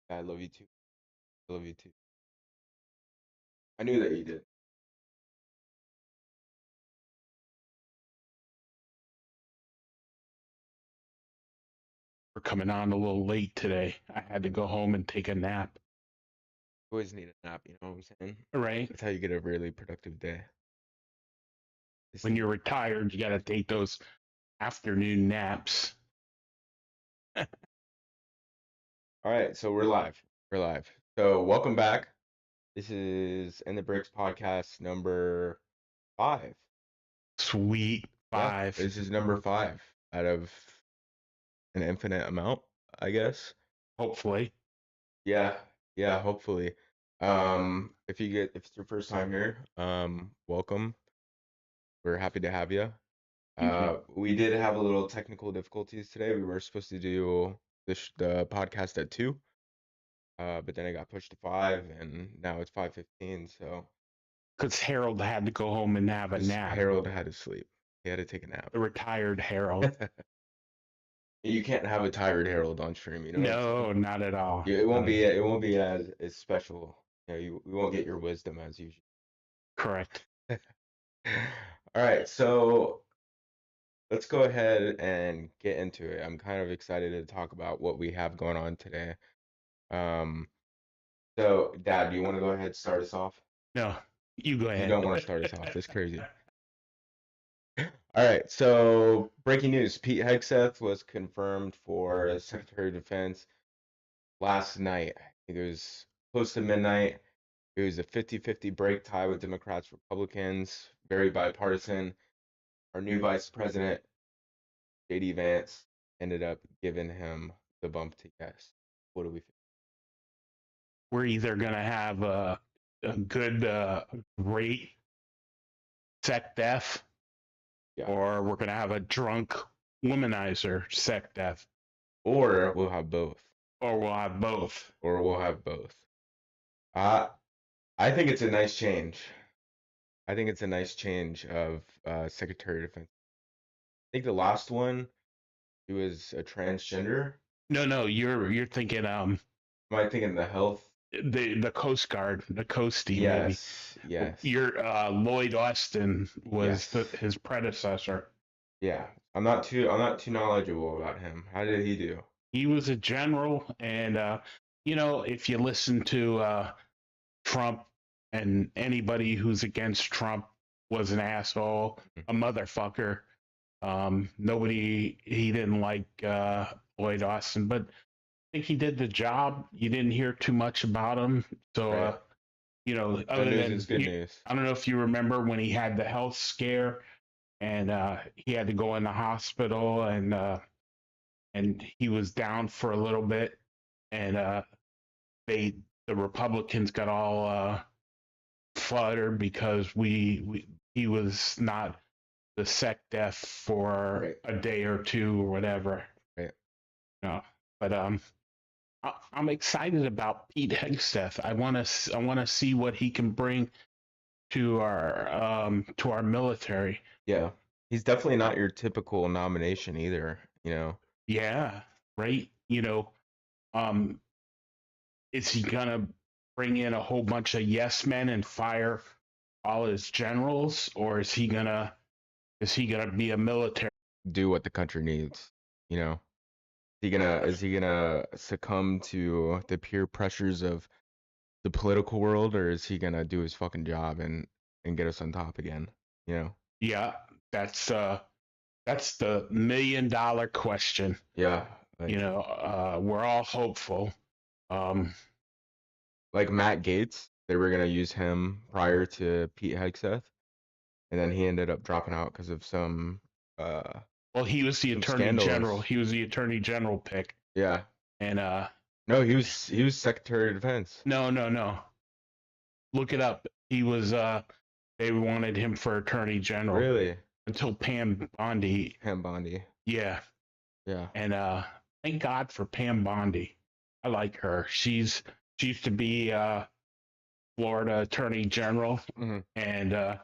I love you too. I love you too. I knew that you did. We're coming on a little late today. I had to go home and take a nap. Always need a nap, you know what I'm saying? Right? That's how you get a really productive day. When you're retired, you got to take those afternoon naps. All right, so we're live. We're live. So welcome back. This is In the Bricks podcast number 5. Sweet 5. Yeah, this is number 5 out of an infinite amount, I guess. Hopefully. Yeah, hopefully. If it's your first time here, welcome. We're happy to have you. We did have a little technical difficulties today. We were supposed to do the podcast at 2, but then it got pushed to 5, and now it's 5:15. So because Harold had to go home and have a nap. Harold had to sleep. He had to take a nap. The retired Harold. You can't have a tired Harold on stream, you know. No, not at all. It won't be as special. You know, we won't get your wisdom as usual. Correct. All right, so let's go ahead and get into it. I'm kind of excited to talk about what we have going on today. So, Dad, do you want to go ahead and start us off? No, you go ahead. You don't want to start us off. That's crazy. All right, so breaking news. Pete Hegseth was confirmed for Secretary of Defense last night. I think it was close to midnight. It was a 50-50 break tie with Democrats, Republicans, very bipartisan. Our new Vice President, J.D. Vance, ended up giving him the bump to yes. What do we think? We're either going to have a good, great sec def, or we're going to have a drunk womanizer sec def. Or we'll have both. I think it's a nice change. I think it's a nice change of Secretary of Defense. I think the last one, he was a transgender. No, you're thinking. Am I thinking the health? The Coast Guard, the Coastie. Yes, maybe. Yes. Your Lloyd Austin was his predecessor. Yeah, I'm not too knowledgeable about him. How did he do? He was a general, and if you listen to Trump, and anybody who's against Trump was an asshole, a motherfucker. He didn't like Lloyd Austin, but I think he did the job. You didn't hear too much about him. So, right. Other than good news. I don't know if you remember when he had the health scare and he had to go in the hospital and he was down for a little bit, and the Republicans got all fluttered because he was not the sec def for a day or two or whatever. Right. No, but I'm excited about Pete Hegseth. I want to see what he can bring to our military. Yeah, he's definitely not your typical nomination either. Yeah, right. Is he gonna bring in a whole bunch of yes men and fire all his generals, or is he gonna be a military? Do what the country needs. Is he gonna succumb to the peer pressures of the political world, or is he gonna do his fucking job and get us on top again? Yeah, that's the $1 million question. Yeah, we're all hopeful. Like Matt Gaetz, they were gonna use him prior to Pete Hegseth, and then he ended up dropping out because of some. Well, he was the attorney general. He was the attorney general pick. Yeah. And no, he was Secretary of Defense. No. Look it up. He was they wanted him for attorney general. Really? Until Pam Bondi. Yeah. Yeah. And thank God for Pam Bondi. I like her. She used to be Florida Attorney General, and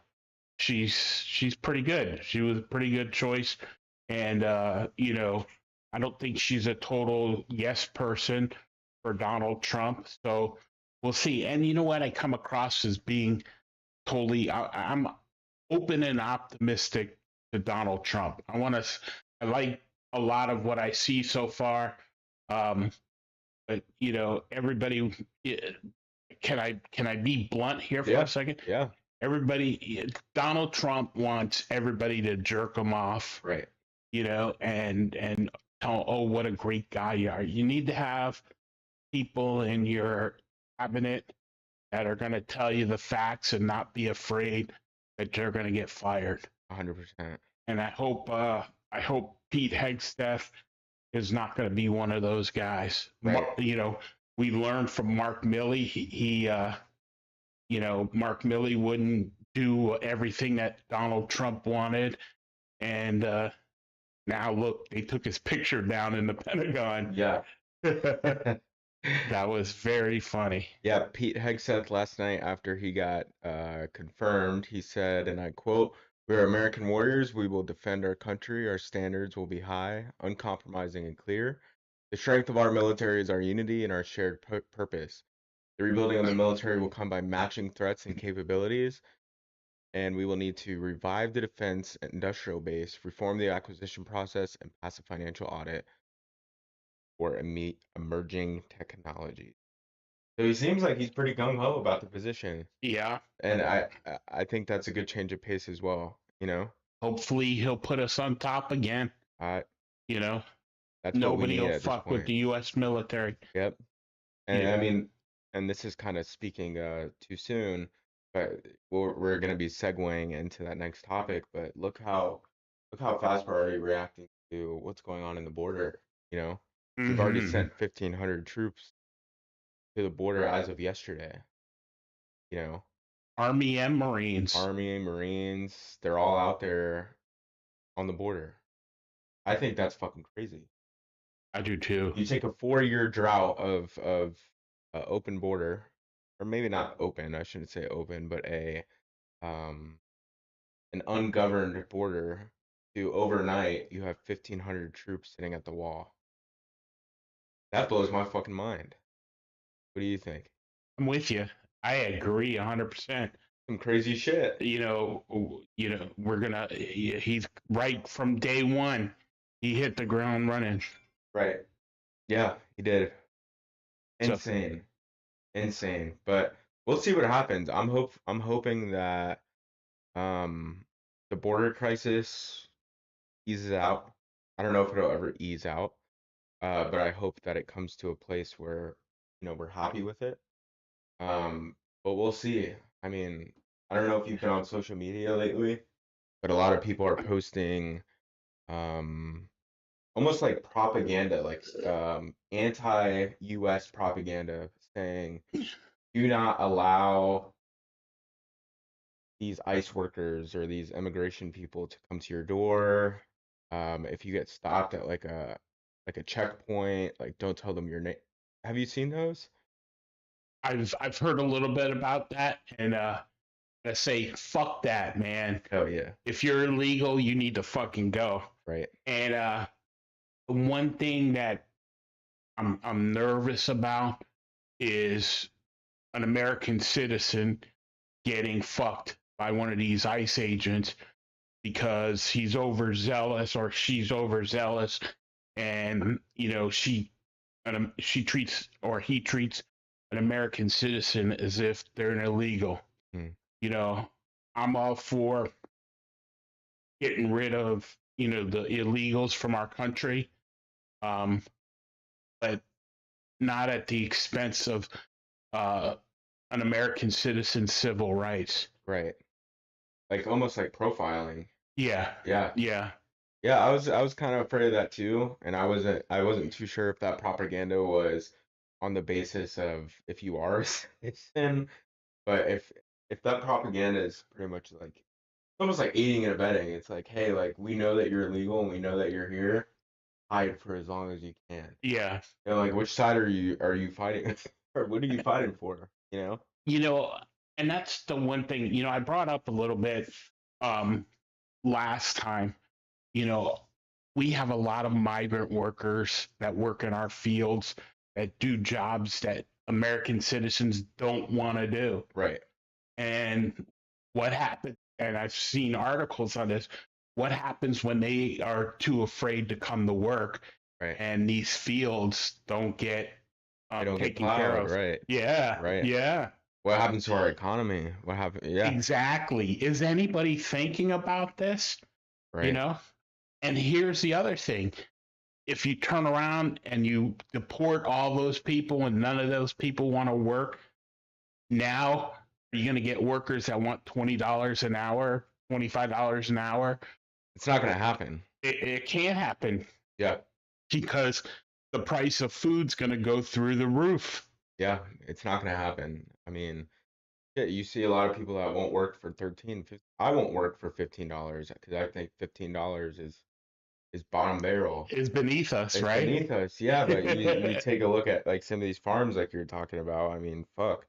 she's pretty good. She was a pretty good choice, and I don't think she's a total yes person for Donald Trump. So we'll see. And you know what? I come across as being totally, I'm open and optimistic to Donald Trump. I like a lot of what I see so far. Um, but you know, everybody, can I be blunt here for a second? Yeah. Everybody, Donald Trump wants everybody to jerk him off, Right. you know, and tell, oh, what a great guy you are. You need to have people in your cabinet that are going to tell you the facts and not be afraid that they're going to get fired. 100%. And I hope Pete Hegseth is not going to be one of those guys. Right. You know, we learned from Mark Milley. You know, Mark Milley wouldn't do everything that Donald Trump wanted, and now look, they took his picture down in the Pentagon. Yeah. That was very funny. Yeah, Pete Hegseth last night after he got confirmed, he said, and I quote, "We are American warriors. We will defend our country. Our standards will be high, uncompromising, and clear. The strength of our military is our unity and our shared purpose. The rebuilding of the military will come by matching threats and capabilities, and we will need to revive the defense industrial base, reform the acquisition process, and pass a financial audit for emerging technologies." So he seems like he's pretty gung ho about the position, Yeah. and I think that's a good change of pace as well. You know, Hopefully he'll put us on top again. uh, You know, that's what we nobody need will at this fuck with point. the U.S. military. Yep. And I Yeah. mean, and this is kind of speaking too soon, but we're going to be segueing into that next topic. But look how fast we're already reacting to what's going on in the border. You know, we've already Mm-hmm. sent 1,500 troops to the border as of yesterday. You know, Army and Marines. Army, Marines, they're all out there on the border. I think that's fucking crazy. I do too. You take a 4-year drought of open border, or maybe not open, I shouldn't say open, but a um an ungoverned border to overnight you have 1,500 troops sitting at the wall. That blows my fucking mind. What do you think? I'm with you. I agree 100%. Some crazy shit. You know, we're gonna. He's right from day one. He hit the ground running. Right. Yeah, he did. So Insane. Insane. But we'll see what happens. I'm hoping that um the border crisis eases out. I don't know if it'll ever ease out, but I hope that it comes to a place where, you know, we're happy with it. But we'll see. I mean, I don't know if you've been on social media lately, but a lot of people are posting um, almost like propaganda, like anti-US propaganda, saying, do not allow these ICE workers or these immigration people to come to your door. If you get stopped at like a checkpoint, like don't tell them your name. Have you seen those? I've heard a little bit about that, and I say fuck that, man. Oh yeah, If you're illegal, you need to fucking go. right. And one thing that I'm nervous about is an American citizen getting fucked by one of these ICE agents because he's overzealous or she's overzealous, and you know she treats or he treats an American citizen as if they're an illegal. Hmm. You know, I'm all for getting rid of the illegals from our country, um, but not at the expense of uh, an American citizen's civil rights. Right. Like almost like profiling. Yeah, Yeah. yeah, Yeah, I was kind of afraid of that too, and I wasn't too sure if that propaganda was on the basis of if you are a citizen, but if that propaganda is pretty much like almost like aiding and abetting, it's like, hey, like we know that you're illegal and we know that you're here, hide for as long as you can. yeah. You know, like which side are you fighting or what are you fighting for, you know? You know, and that's the one thing, I brought up a little bit um, last time. You know, we have a lot of migrant workers that work in our fields. that do jobs that American citizens don't want to do. Right. And what happens, and I've seen articles on this, what happens when they are too afraid to come to work Right. and these fields don't get They don't get taken care plowed. of? Right. Yeah, Right. yeah. What happens to our economy? What happened? Yeah. Exactly. Is anybody thinking about this? You Right. know? And here's the other thing. If you turn around and you deport all those people and none of those people want to work, now are you going to get workers that want $20 an hour, $25 an hour? It's not going to happen. It can't happen. Yeah. Because the price of food's going to go through the roof. Yeah. It's not going to happen. I mean, yeah, you see a lot of people that won't work for 13, 15. I won't work for $15 because I think $15 is bottom barrel. It's beneath us, It's right? beneath us, yeah, but you take a look at like some of these farms like you're talking about. I mean, fuck.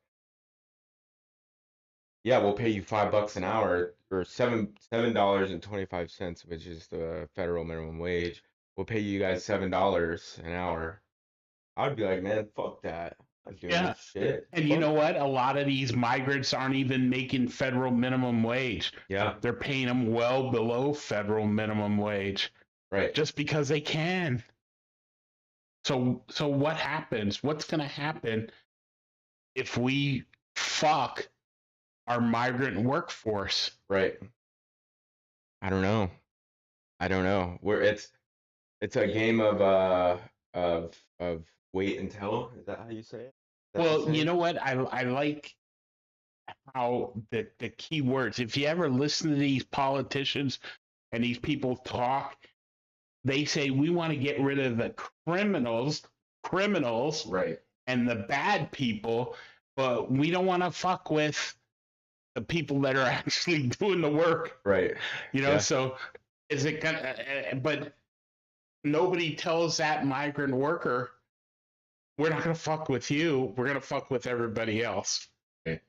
Yeah, we'll pay you $5 an hour or $7.25, which is the federal minimum wage. We'll pay you guys $7 an hour. I'd be like, man, fuck that. I'm doing Yeah. this shit. And you know what? A lot of these migrants aren't even making federal minimum wage. Yeah. They're paying them well below federal minimum wage. Right. Just because they can. So what happens? What's going to happen if we fuck our migrant workforce? Right. I don't know. It's a game of wait and tell. Is that how you say it? Well, you know what? I like how the key words. If you ever listen to these politicians and these people talk, they say we want to get rid of the criminals, right, and the bad people, but we don't want to fuck with the people that are actually doing the work. right. Yeah. So is it gonna? But nobody tells that migrant worker, we're not gonna fuck with you. We're gonna fuck with everybody else. Right.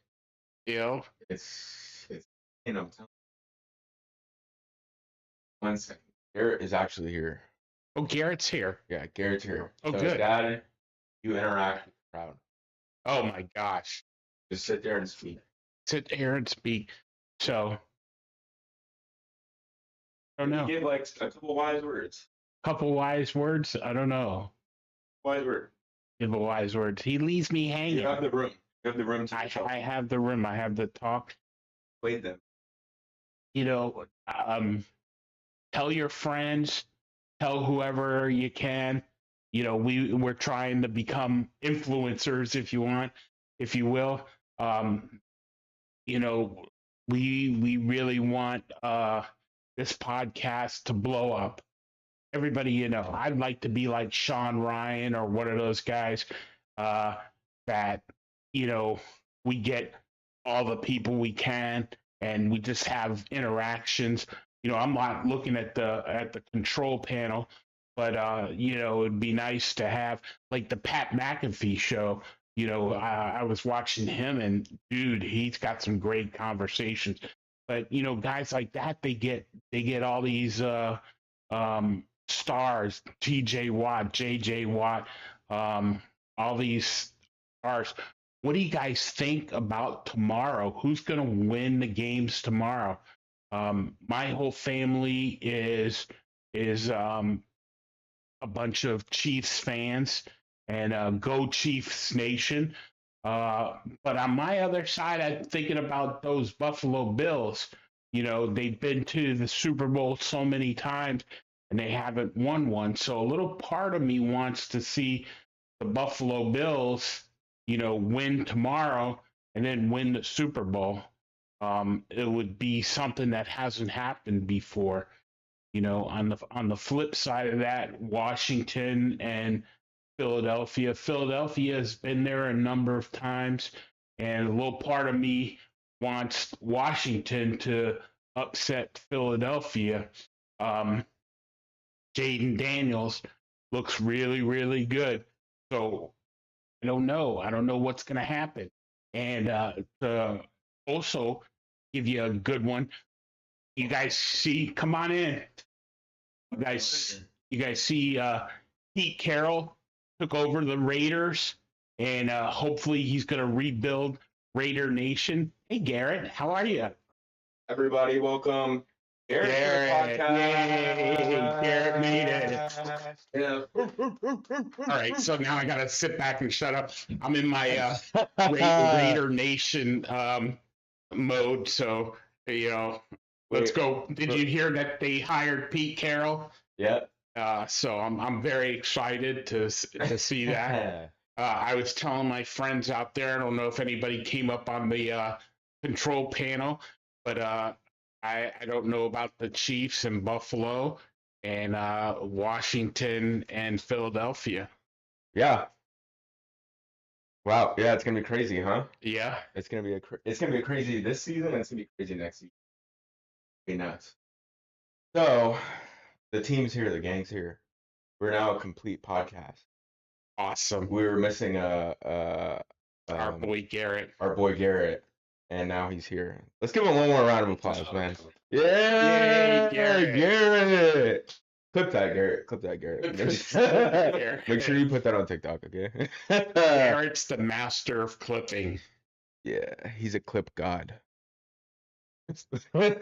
It's one second. Garrett is actually here. Oh, Garrett's here. Yeah, Garrett's here. Oh, so good. Dad, you interact with the crowd. Oh my gosh. Just sit there and speak. Sit there and speak. So I don't know. Give like a couple wise words. Couple wise words? I don't know. Wise word. Give a wise words. He leaves me hanging. You have the room. You have the room to yourself. I have the room. I have the talk. Wait them. Tell your friends, tell whoever you can. We're trying to become influencers, if you will. We really want this podcast to blow up. Everybody, I'd like to be like Sean Ryan or one of those guys that, we get all the people we can and we just have interactions. I'm not looking at the control panel, but it'd be nice to have like the Pat McAfee show. I was watching him and dude, he's got some great conversations. But guys like that, they get all these stars, TJ Watt, JJ Watt, all these stars. What do you guys think about tomorrow? Who's going to win the games tomorrow? My whole family is a bunch of Chiefs fans, and go Chiefs Nation. But on my other side, I'm thinking about those Buffalo Bills. They've been to the Super Bowl so many times and they haven't won one. So a little part of me wants to see the Buffalo Bills, win tomorrow and then win the Super Bowl. It would be something that hasn't happened before. On the flip side of that, Washington and Philadelphia. Philadelphia has been there a number of times, and a little part of me wants Washington to upset Philadelphia. Jaden Daniels looks really, really good. So I don't know. I don't know what's going to happen. And to also give you a good one, you guys see, come on in. You guys see Pete Carroll took over the Raiders, and hopefully he's going to rebuild Raider Nation. Hey, Garrett, how are you? Everybody, welcome Garrett to the Garrett, yay! Garrett made it. podcast. Yeah. All right, so now I got to sit back and shut up. I'm in my Raider Nation mode, so let's go. Did you hear that they hired Pete Carroll? Yeah. So I'm very excited to see that. I was telling my friends out there, I don't know if anybody came up on the control panel, but I don't know about the Chiefs and Buffalo and Washington and Philadelphia. Yeah. Wow. Yeah, it's gonna be crazy, huh? Yeah. It's gonna be crazy this season, and it's gonna be crazy next season. Be nuts. So, the team's here, the gang's here. We're now a complete podcast. Awesome. We were missing our boy Garrett. Our boy Garrett, and now he's here. Let's give him one more round of applause, man. Yeah, Yay, Garrett. Garrett. Clip that, Garrett. Clip that, Garrett. Make sure you put that on TikTok, okay? Garrett's the master of clipping. Yeah, he's a clip god. But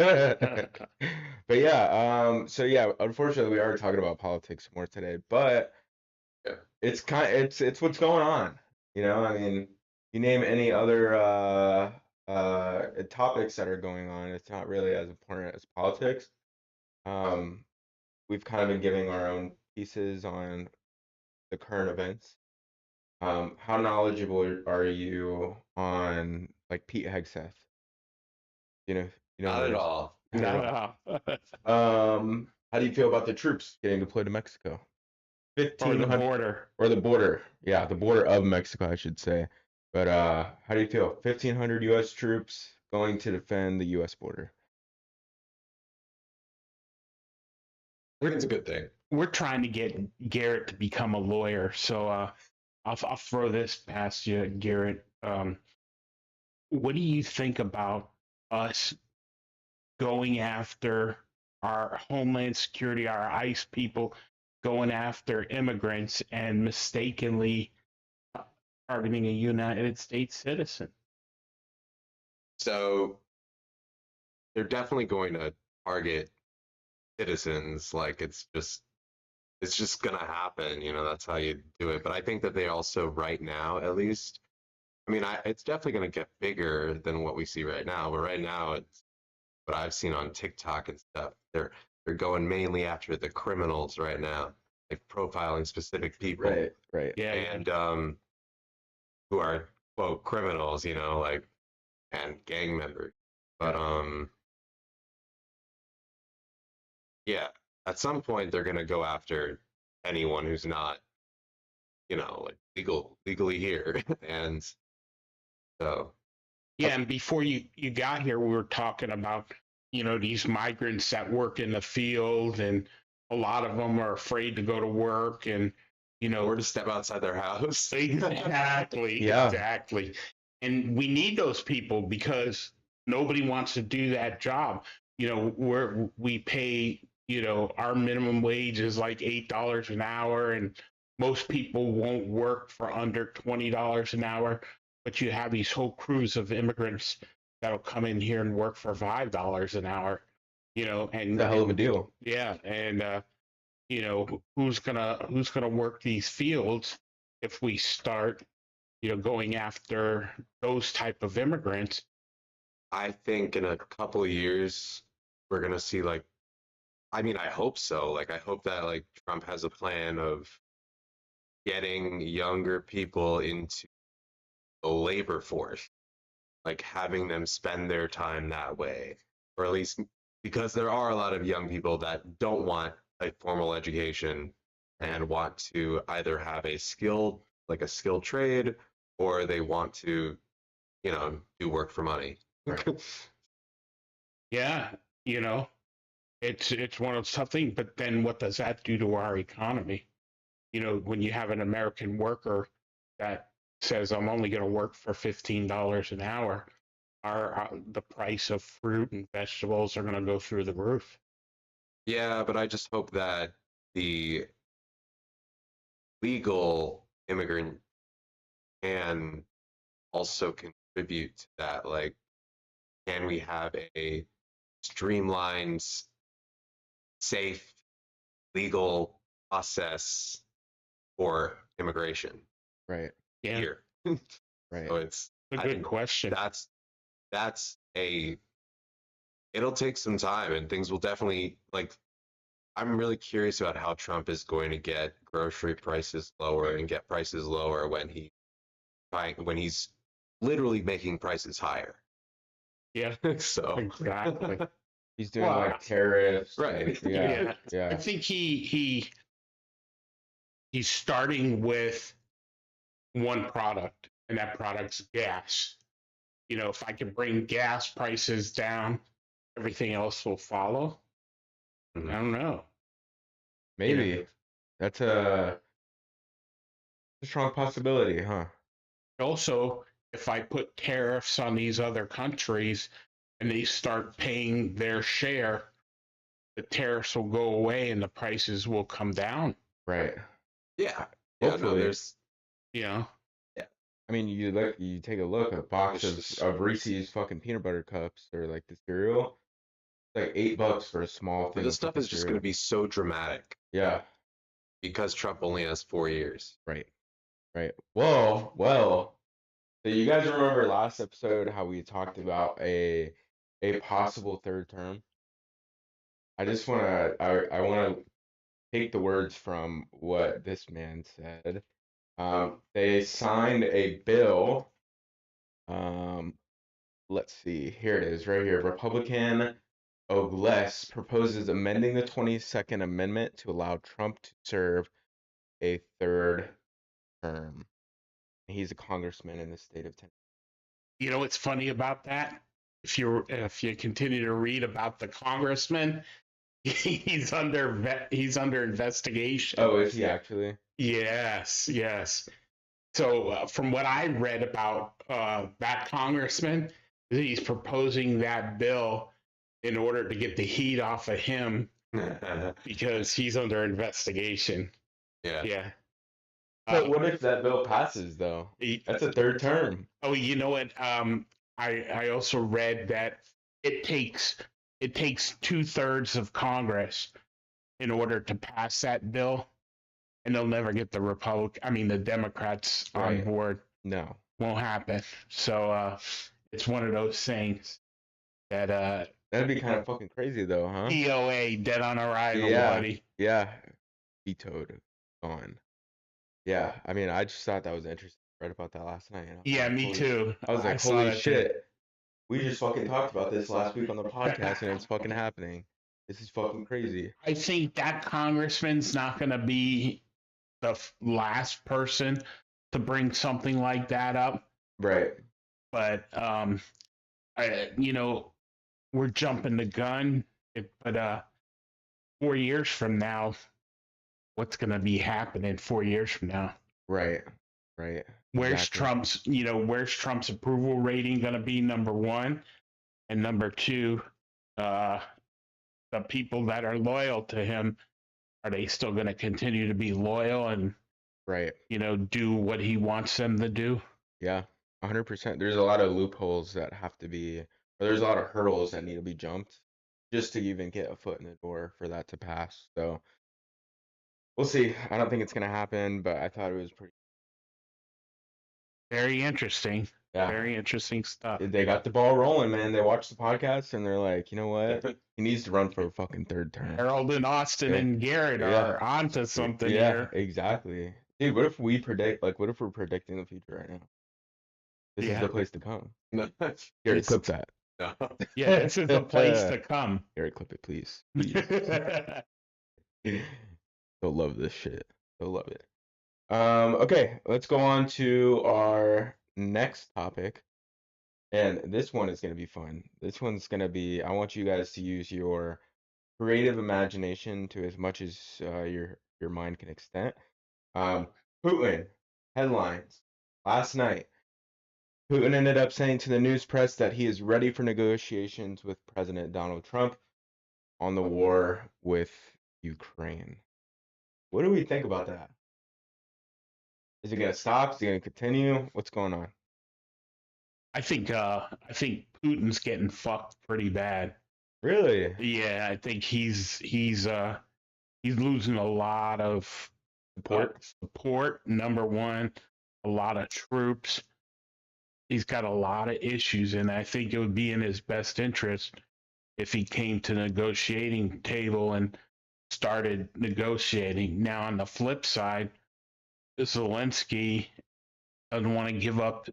yeah, so yeah, unfortunately we are talking about politics more today, but it's what's going on. I mean, you name any other topics that are going on, it's not really as important as politics. We've kind of been giving our own pieces on the current events. How knowledgeable are you on like Pete Hegseth? Not at all. No. How do you feel about the troops getting deployed to Mexico? Or the border. Or the border. Yeah, the border of Mexico, I should say. But how do you feel? 1,500 U.S. troops going to defend the U.S. border. I think it's a good thing. We're trying to get Garrett to become a lawyer, so I'll throw this past you, Garrett. What do you think about us going after our Homeland Security, our ICE people, going after immigrants and mistakenly targeting a United States citizen? So they're definitely going to target citizens. Like it's just gonna happen. That's how you do it. But I think that they also, right now, at least, I mean, it's definitely gonna get bigger than what we see right now. But right now, it's what I've seen on TikTok and stuff. They're going mainly after the criminals right now, like profiling specific people. Right. Yeah. And who are quote criminals, like, and gang members. But yeah, at some point they're gonna go after anyone who's not, like legally here. And so yeah, and before you got here, we were talking about these migrants that work in the field, and a lot of them are afraid to go to work, and or to step outside their house. Exactly. Yeah. Exactly. And we need those people because nobody wants to do that job. We pay, our minimum wage is like $8 an hour, and most people won't work for under $20 an hour. But you have these whole crews of immigrants that'll come in here and work for $5 an hour. And it's a hell of a deal. Yeah, and who's gonna work these fields if we start going after those type of immigrants? I think in a couple of years we're gonna see, like, I mean, I hope so. Like, I hope that, like, Trump has a plan of getting younger people into the labor force, like having them spend their time that way, or at least, because there are a lot of young people that don't want a formal education and want to either have a skilled trade, or they want to, do work for money. Right. Yeah, it's one of something, but then what does that do to our economy? When you have an American worker that says, I'm only going to work for $15 an hour, the price of fruit and vegetables are going to go through the roof. Yeah, but I just hope that the legal immigrant can also contribute to that? Like, can we have a streamlined, safe, legal process for immigration Right. Yeah, here? Right. So it's a good question. that's a it'll take some time and things will definitely like I'm really curious about how Trump is going to get grocery prices lower and get prices lower when he's literally making prices higher. Yeah, So exactly. He's doing Well, like tariffs. right. And, yeah. I Yeah. think he's starting with one product, and that product's gas. You know, if I can bring gas prices down, everything else will follow. I Mhm. don't know. Maybe. That's a strong possibility, huh? Also, if I put tariffs on these other countries and they start paying their share, the tariffs will go away and the prices will come down. Right. Yeah. Yeah, no, Hopefully. there's You know, I mean, you take a look, a box of Reese's fucking peanut butter cups or like the cereal, it's like $8 for a small thing this of stuff fucking is just going cereal. to be so dramatic Yeah. because Trump only has 4 years. Right. Right. Well. So you guys remember last episode how we talked about a possible third term? I wanna take the words from what this man said. They signed a bill. Um, let's see. Here it is, right here. Republican Ogles proposes amending the 22nd Amendment to allow Trump to serve a third term. He's a congressman in the state of Tennessee. you know what's funny about that? If you continue to read about the congressman, he's under investigation. Oh, is he actually? Yes, yes. So from what I read about that congressman, he's proposing that bill in order to get the heat off of him because he's under investigation. Yeah. Yeah. But what if that bill passes, though? That's a third term. Oh, you know what? I also read that it takes 2/3 of Congress in order to pass that bill, and they'll never get the Democrats on Right. board. No. Won't happen. So it's one of those things that That'd be kind of fucking crazy, though, huh? DOA, dead on arrival, Yeah. buddy. Yeah. Vetoed. Gone. Yeah. I mean, I just thought that was interesting. I read about that last night. And I was Yeah, like, me too. I was like, saw holy that too. shit. We just fucking talked about this last week on the podcast, and it's fucking happening. This is fucking crazy. I think that congressman's not going to be the last person to bring something like that up. Right. But we're jumping the gun. But 4 years from now, what's going to be happening 4 years from now? Right. Right. Where's Exactly. Trump's approval rating going to be? Number one, and number two, the people that are loyal to him, are they still going to continue to be loyal and Right. do what he wants them to do? Yeah. 100%. There's a lot of loopholes that have to be, or there's a lot of hurdles that need to be jumped just to even get a foot in the door for that to pass. So we'll see. I don't think it's gonna happen, but I thought it was pretty. Very interesting. Yeah. Very interesting stuff. They got the ball rolling, man. They watched the podcast and they're like, you know what? He needs to run for a fucking third term. Harold and Austin Yeah. and Garrett are onto something Yeah, here. exactly. Dude, what if we predict, like, what if we're predicting the future right now? This is the place to come. No. Gary, clip that. No. Yeah, this is the place to come. Gary, clip it, please. They'll love this shit. They'll love it. Okay, let's go on to our next topic. And this one is going to be fun. This one's going to be, I want you guys to use your creative imagination to as much as your mind can extend. Putin, headlines. Last night, Putin ended up saying to the news press that he is ready for negotiations with President Donald Trump on the war with Ukraine. What do we think about that? Is it gonna stop? Is it gonna continue? What's going on? I think Putin's getting fucked pretty bad. Really? Yeah, I think he's losing a lot of Support? support. Number one, a lot of troops. He's got a lot of issues, and I think it would be in his best interest if he came to the negotiating table and started negotiating. Now, on the flip side, Zelensky doesn't want to give up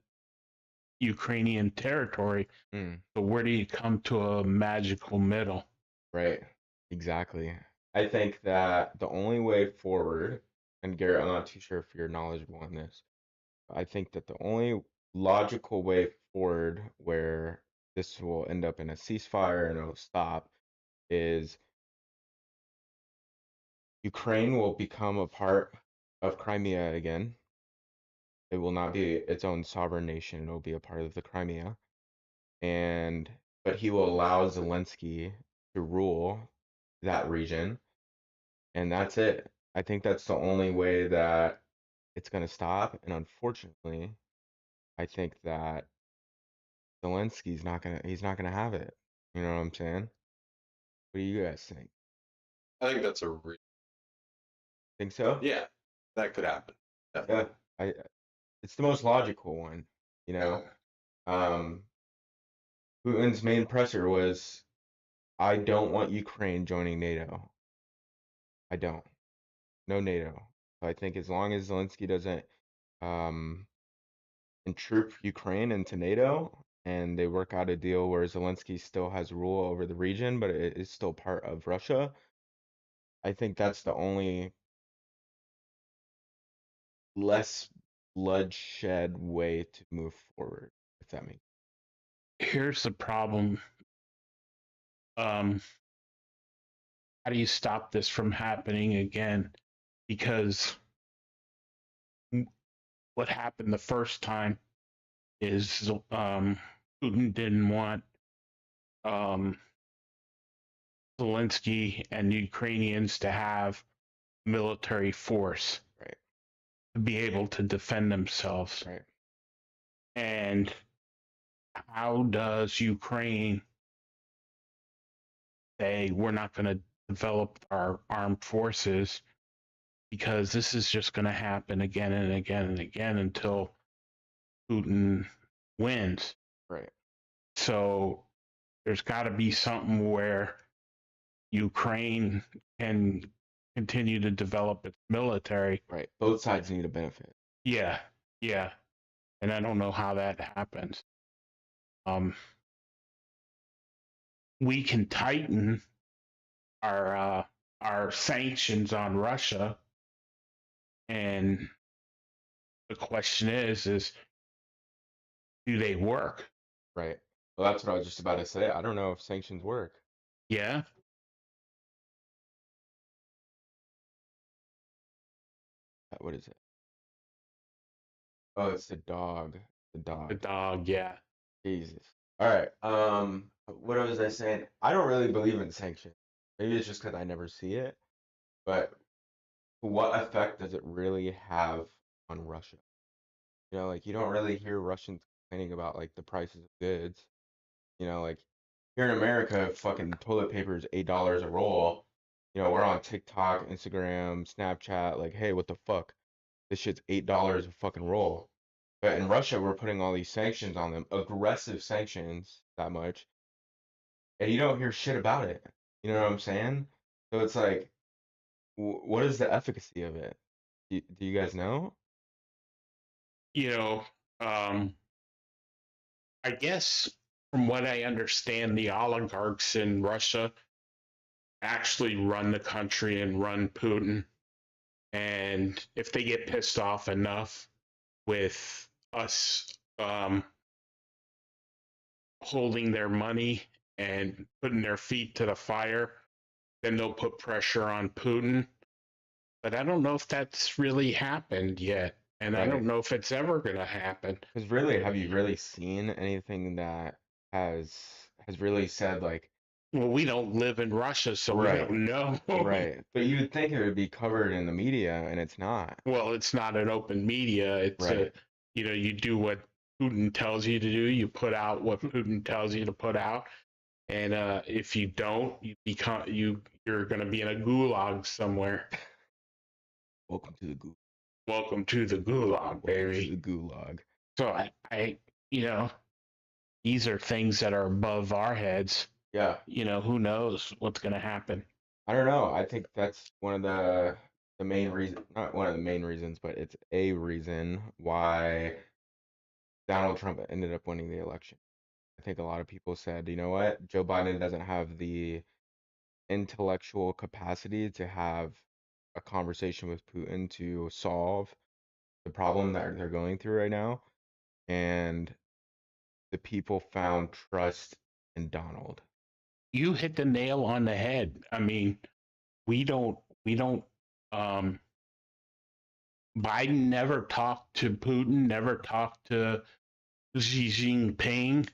Ukrainian territory. Mm, So where do you come to a magical middle? right. Exactly. I think that the only way forward, and Garrett, I'm not too sure if you're knowledgeable on this. I think that the only logical way forward where this will end up in a ceasefire and it'll stop is Ukraine will become a part of Crimea again. It will not be its own sovereign nation. It will be a part of the Crimea. And but he will allow Zelensky to rule that region, and that's it. I think that's the only way that it's going to stop. And unfortunately, I think that he's not gonna have it. You know what I'm saying? What do you guys think? I think that's Think so? yeah, that could happen. Yeah. I it's the most logical one, you know. Yeah. Um, Putin's main pressure was, I don't want Ukraine joining NATO. I don't. No NATO. So I think as long as Zelensky doesn't um troop Ukraine into NATO and they work out a deal where Zelensky still has rule over the region, but it is still part of Russia, I think that's the only less bloodshed way to move forward, if that makes Here's the problem. Um, how do you stop this from happening again? Because what happened the first time is Putin didn't want um, Zelensky and the Ukrainians to have military force right, to be able to defend themselves. right, And how does Ukraine say we're not going to develop our armed forces because this is just going to happen again and again and again until Putin wins? right, So there's got to be something where Ukraine can continue to develop its military. right. Both sides need a benefit. Yeah, yeah. And I don't know how that happens. We can tighten our sanctions on Russia, and the question is do they work? Right. Well, that's what I was just about to say. I don't know if sanctions work. Yeah. What is it? Oh, it's the dog. The The dog. dog. Yeah. Jesus. All right. What was I saying? I don't really believe in sanctions. Maybe it's just because I never see it. But what effect does it really have on Russia? You know, like you don't really hear Russians complaining about like the prices of goods. You know, like here in America, fucking toilet paper is $8 a roll. You know, we're on TikTok, Instagram, Snapchat, like, hey, what the fuck? This shit's $8 a fucking roll. But in Russia, we're putting all these sanctions on them, aggressive sanctions, that much, and you don't hear shit about it. You know what I'm saying? So it's like, what is the efficacy of it? Do you guys know? You know, I guess from what I understand, the oligarchs in Russia actually run the country and run Putin. And if they get pissed off enough with us holding their money and putting their feet to the fire, then they'll put pressure on Putin. But I don't know if that's really happened yet. And I Right. don't know if it's ever going to happen. Because really, have you really seen anything that has really said like Well, we don't live in Russia, so we Right. don't know. Right. But you would think it would be covered in the media, and it's not. Well, it's not an open media. It's Right. you do what Putin tells you to do. You put out what Putin tells you to put out, and if you don't, you're going to be in a gulag somewhere. Welcome to the gulag. Welcome to the gulag, baby. Welcome to the gulag. So I, these are things that are above our heads. Yeah. Who knows what's going to happen? I don't know. I think that's one of the main reason, not one of the main reasons, but it's a reason why Donald Trump ended up winning the election. I think a lot of people said, you know what, Joe Biden doesn't have the intellectual capacity to have a conversation with Putin to solve the problem that they're going through right now. And the people found trust in Donald. You hit the nail on the head. I mean, we don't Biden never talked to Putin, never talked to Xi Jinping,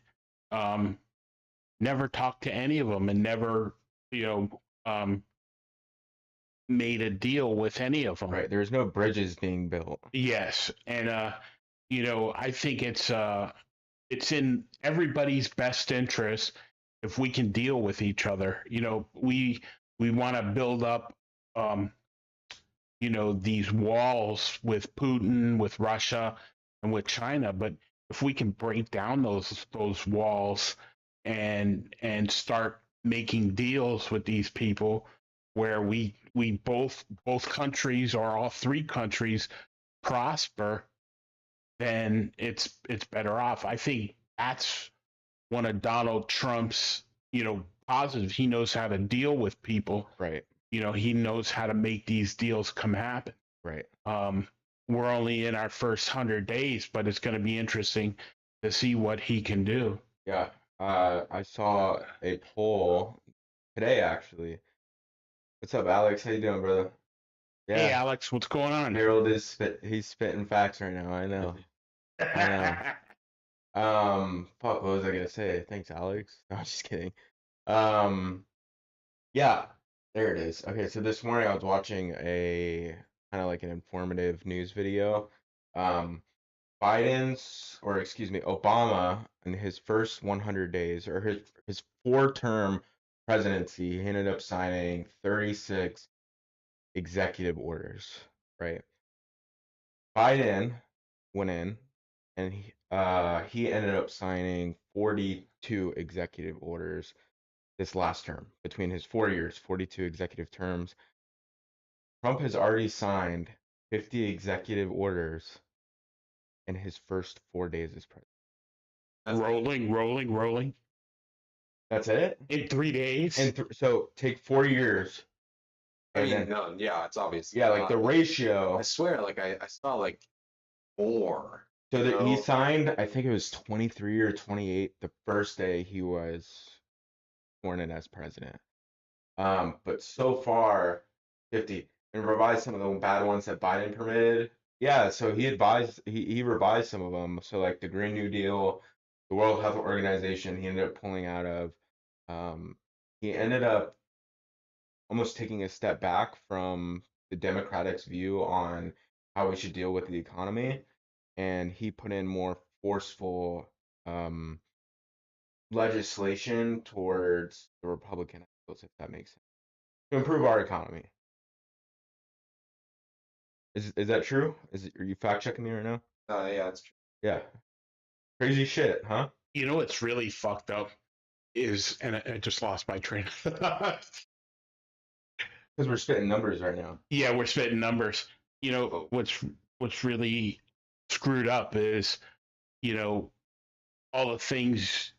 never talked to any of them, and never made a deal with any of them. Right. There's no bridges being built. Yes, and I think it's in everybody's best interest if we can deal with each other. We want to build up these walls with Putin, with Russia, and with China, but if we can break down those walls and start making deals with these people where we both countries or all three countries prosper, then it's better off. I think that's one of Donald Trump's positives. He knows how to deal with people. Right. He knows how to make these deals come happen. Right. We're only in our first 100 days, but it's going to be interesting to see what he can do. Yeah. I saw a poll today, actually. What's up, Alex? How you doing, brother? Yeah. Hey, Alex, what's going on? Harold is he's spitting facts right now. I know. Fuck, what was I gonna say? Thanks, Alex. No, I'm just kidding. Yeah, there it is. Okay, so this morning I was watching a kind of like an informative news video. Obama in his first 100 days or his 4-term presidency, he ended up signing 36 executive orders, right? Biden went in and he ended up signing 42 executive orders this last term. Between his 4 years, 42 executive terms. Trump has already signed 50 executive orders in his first 4 days as president. Rolling. That's it? In 3 days? So take 4 years. I mean, no, yeah, it's obvious. Yeah, like the ratio. I swear, like I saw like 4. So that he signed, I think it was 23 or 28 the first day he was sworn in as president. But so far, 50. And revised some of the bad ones that Biden permitted. Yeah, so he revised some of them. So like the Green New Deal, the World Health Organization, he ended up pulling out of. He ended up almost taking a step back from the Democrats' view on how we should deal with the economy, and he put in more forceful legislation towards the Republican ideals, if that makes sense, to improve our economy. Is that true? Are you fact checking me right now? Yeah, that's true. Yeah. Crazy shit, huh? You know what's really fucked up is, and I just lost my train of thought. Because we're spitting numbers right now. Yeah, we're spitting numbers. What's really screwed up is, all the things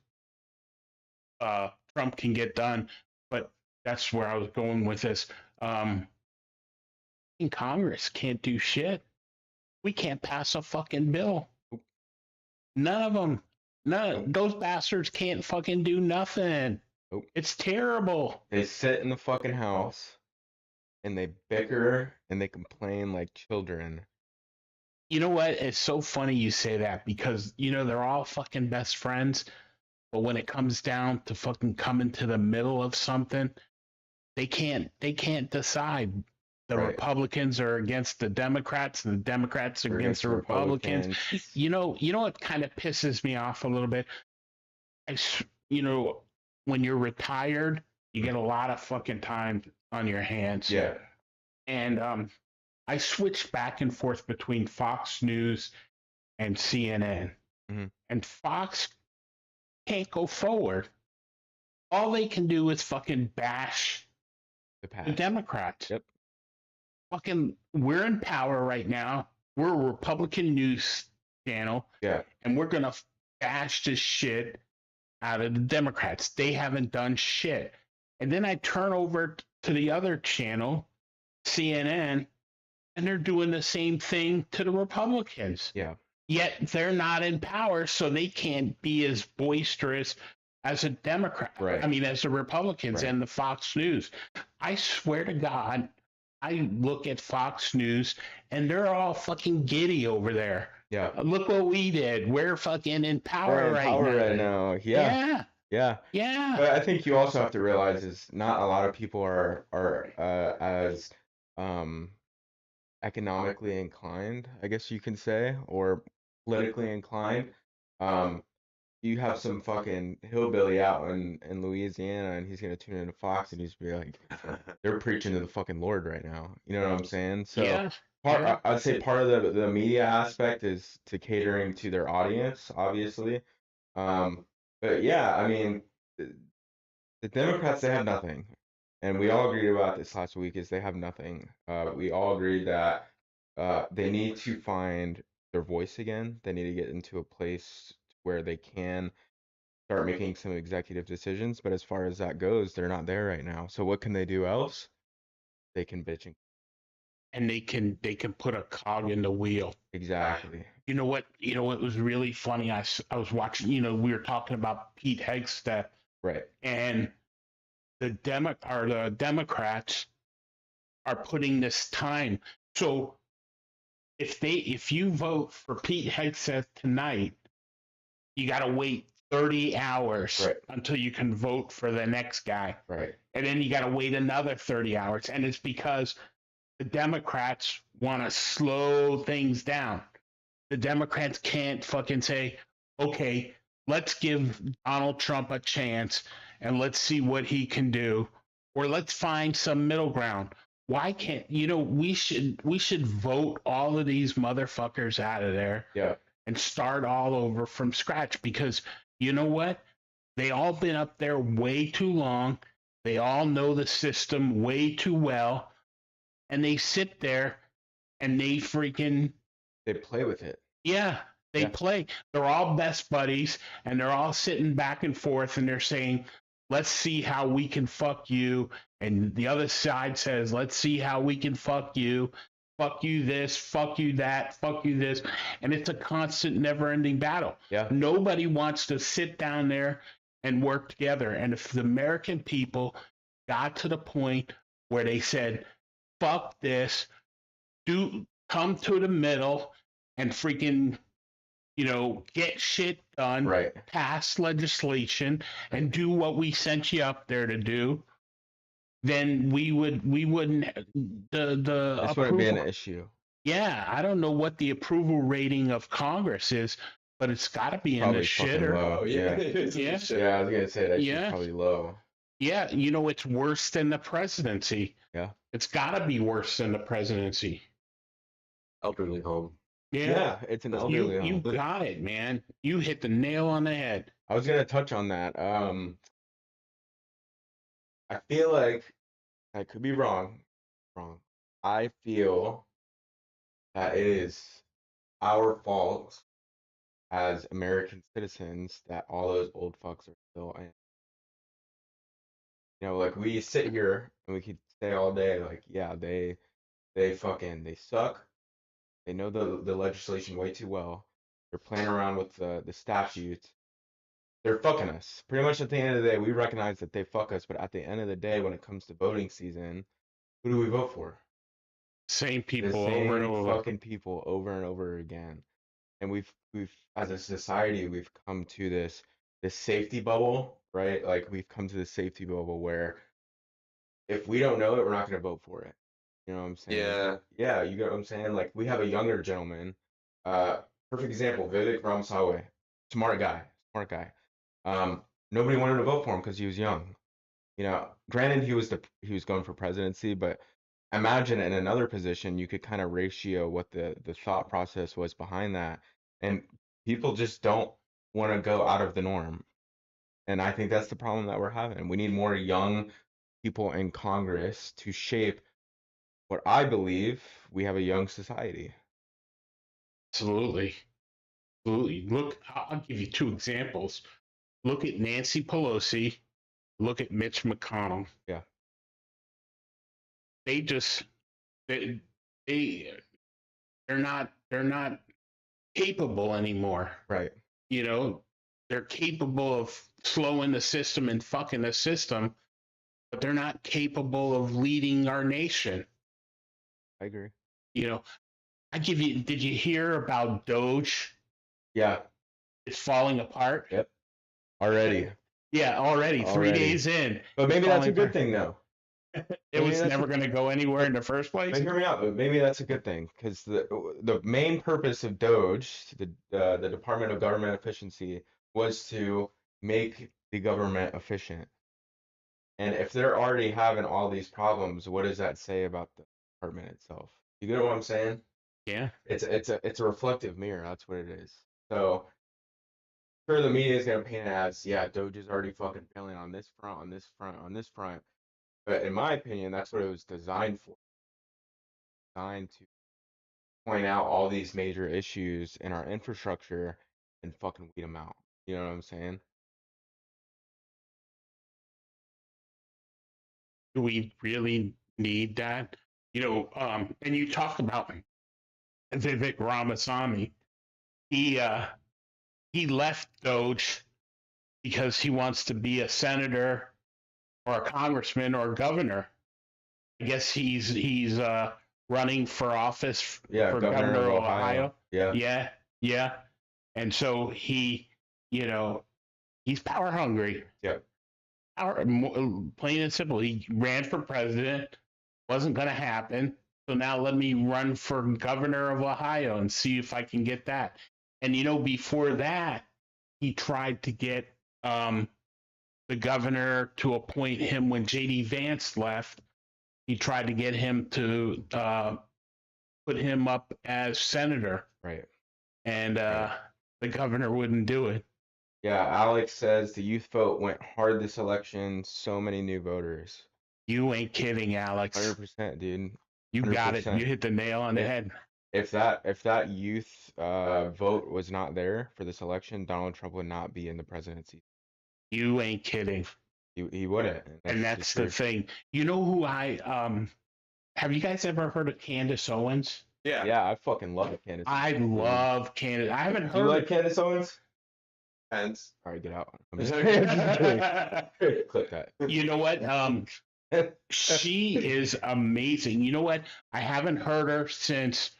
Trump can get done, but that's where I was going with this. Congress can't do shit. We can't pass a fucking bill. None of them. Those bastards can't fucking do nothing. Nope. It's terrible. They sit in the fucking house and they bicker and they complain like children. You know what? It's so funny you say that because, they're all fucking best friends. But when it comes down to fucking coming to the middle of something, they can't decide. The Right. Republicans are against the Democrats, and the Democrats are Or against the Republicans. You know what kind of pisses me off a little bit? You know, when you're retired, you get a lot of fucking time on your hands. Yeah. And I switched back and forth between Fox News and CNN. Mhm. And Fox can't go forward. All they can do is fucking bash The the past. Democrats. Yep. Fucking, we're in power right now. We're a Republican news channel. Yeah. And we're going to bash this shit out of the Democrats. They haven't done shit. And then I turn over to the other channel, CNN, and they're doing the same thing to the Republicans. Yeah. Yet they're not in power, so they can't be as boisterous as a Democrat. Right. I mean, as the Republicans Right. and the Fox News. I swear to God, I look at Fox News and they're all fucking giddy over there. Yeah. Look what we did. We're fucking in power We're in right power now. right now. Yeah. Yeah. Yeah. But I think you also have to realize is not a lot of people are as economically inclined, I guess you can say, or politically inclined. You have some fucking hillbilly out in Louisiana, and he's gonna tune into Fox, and he's be like, they're preaching to the fucking Lord right now. You know what I'm saying? So Yeah. I'd say part of the media aspect is to catering to their audience, obviously. But yeah, I mean, the Democrats, they have nothing. And we all agreed about this last week is they have nothing. We all agreed that they need to find their voice again. They need to get into a place where they can start making some executive decisions. But as far as that goes, they're not there right now. So what can they do else? They can bitch And they can put a cog in the wheel. exactly. You know what was really funny? I was watching, we were talking about Pete Hegseth. Right. And the Democrats are putting this time. So if you vote for Pete Hegseth tonight, you got to wait 30 hours Right. until you can vote for the next guy. Right. And then you got to wait another 30 hours. And it's because the Democrats want to slow things down. The Democrats can't fucking say, okay, let's give Donald Trump a chance and let's see what he can do, or let's find some middle ground. Why can't we should vote all of these motherfuckers out of there, Yeah. and start all over from scratch, because you know what? They all been up there way too long. They all know the system way too well, and they sit there and they play with it. Yeah, they play. They're all best buddies, and they're all sitting back and forth, and they're saying, let's see how we can fuck you. And the other side says, let's see how we can fuck you. Fuck you this, fuck you that, fuck you this. And it's a constant, never-ending battle. Yeah. Nobody wants to sit down there and work together. And if the American people got to the point where they said, fuck this, come to the middle and freaking, get shit done, Right. pass legislation, and do what we sent you up there to do, then we wouldn't This wouldn't be an issue. Yeah, I don't know what the approval rating of Congress is, but it's got to be in the shitter. Low. Yeah. Yeah, I was gonna say that shit's probably low. Yeah, it's worse than the presidency. Yeah. It's got to be worse than the presidency. Elderly home. Yeah, it's an elderly home. You got it, man. You hit the nail on the head. I was gonna touch on that. I feel like I could be wrong. I feel that it is our fault as American citizens that all those old fucks are still in. Like we sit here and we could say all day, like, yeah, they suck. They know the legislation way too well. They're playing around with the statutes. They're fucking us. Pretty much at the end of the day, we recognize that they fuck us, but at the end of the day, when it comes to voting season, who do we vote for? Same people the same over and over. Fucking people over and over again. And we've as a society, we've come to this this safety bubble, right? Like we've come to this safety bubble where if we don't know it, we're not going to vote for it. You know what I'm saying? Yeah. Yeah, you get what I'm saying? Like we have a younger gentleman, uh, perfect example, Vivek Ramaswamy, smart guy, smart guy. Um, Nobody wanted to vote for him because he was young. You know, granted he was going for presidency, but imagine in another position you could kind of ratio what the thought process was behind that, and people just don't want to go out of the norm. And I think that's the problem that we're having. We need more young people in Congress to shape what I believe we have a young society. Absolutely. Absolutely. Look, I'll give you two examples. Look at Nancy Pelosi. Look at Mitch McConnell. Yeah. They just they they they're not capable anymore. Right. You know, they're capable of slowing the system and fucking the system, but they're not capable of leading our nation. I agree. You know, did you hear about Doge? Yeah. It's falling apart. Yep. Already. Yeah, already 3 days in. But maybe that's a good apart. thing, though. It was never going to go anywhere in the first place. But hear me out. But maybe that's a good thing because the main purpose of Doge, the Department of Government Efficiency, was to make the government efficient. And if they're already having all these problems, what does that say about the department itself? You get what I'm saying? Yeah. It's a reflective mirror. That's what it is. So sure, the media is gonna paint it as, yeah, Doge is already fucking failing on this front, on this front, on this front. But in my opinion, that's what it was designed for. Designed to point out all these major issues in our infrastructure and fucking weed them out. You know what I'm saying? Do we really need that? And you talked about Vivek Ramaswamy. He left Doge because he wants to be a senator or a congressman or a governor. I guess he's running for office Yeah, for governor governor of of Ohio. Yeah. Yeah. And so he's power hungry. Yeah. Plain and simple. He ran for president, wasn't going to happen. So now let me run for governor of Ohio and see if I can get that. And before that, he tried to get the governor to appoint him when J.D. Vance left. He tried to get him to put him up as senator. Right. And the governor wouldn't do it. Yeah, Alex says the youth vote went hard this election. So many new voters. You ain't kidding, Alex. 100%, dude. You 100%. got it. You hit the nail on the head. If that youth vote was not there for this election, Donald Trump would not be in the presidency. You ain't kidding. He wouldn't. And that's the thing. You know who have you guys ever heard of Candace Owens? Yeah. Yeah, I fucking love Candace. I love Candace. I haven't heard. Do you like Candace Owens? Pence. All right, get out. I'm just kidding. Click that. You know what? She is amazing. You know what? I haven't heard her since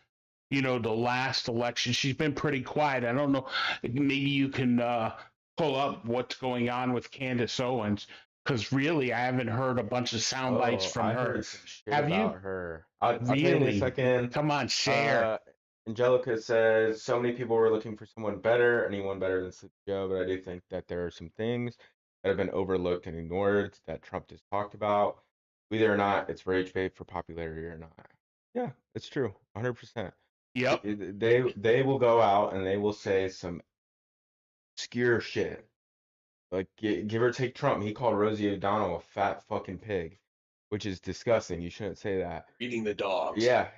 the last election. She's been pretty quiet. I don't know. Maybe you can pull up what's going on with Candace Owens, because really I haven't heard a bunch of sound bites from I her. heard some shit Have you? about her. I'll tell you in a second. Come on, share. Angelica says so many people were looking for someone better, anyone better than Sleepy Joe, but I do think that there are some things that have been overlooked and ignored that Trump just talked about. Whether or not it's rage bait for popularity or not. Yeah, it's true. 100%. Yep. They will go out and they will say some obscure shit. Like, give or take Trump, he called Rosie O'Donnell a fat fucking pig, which is disgusting. You shouldn't say that. Eating the dogs. Yeah.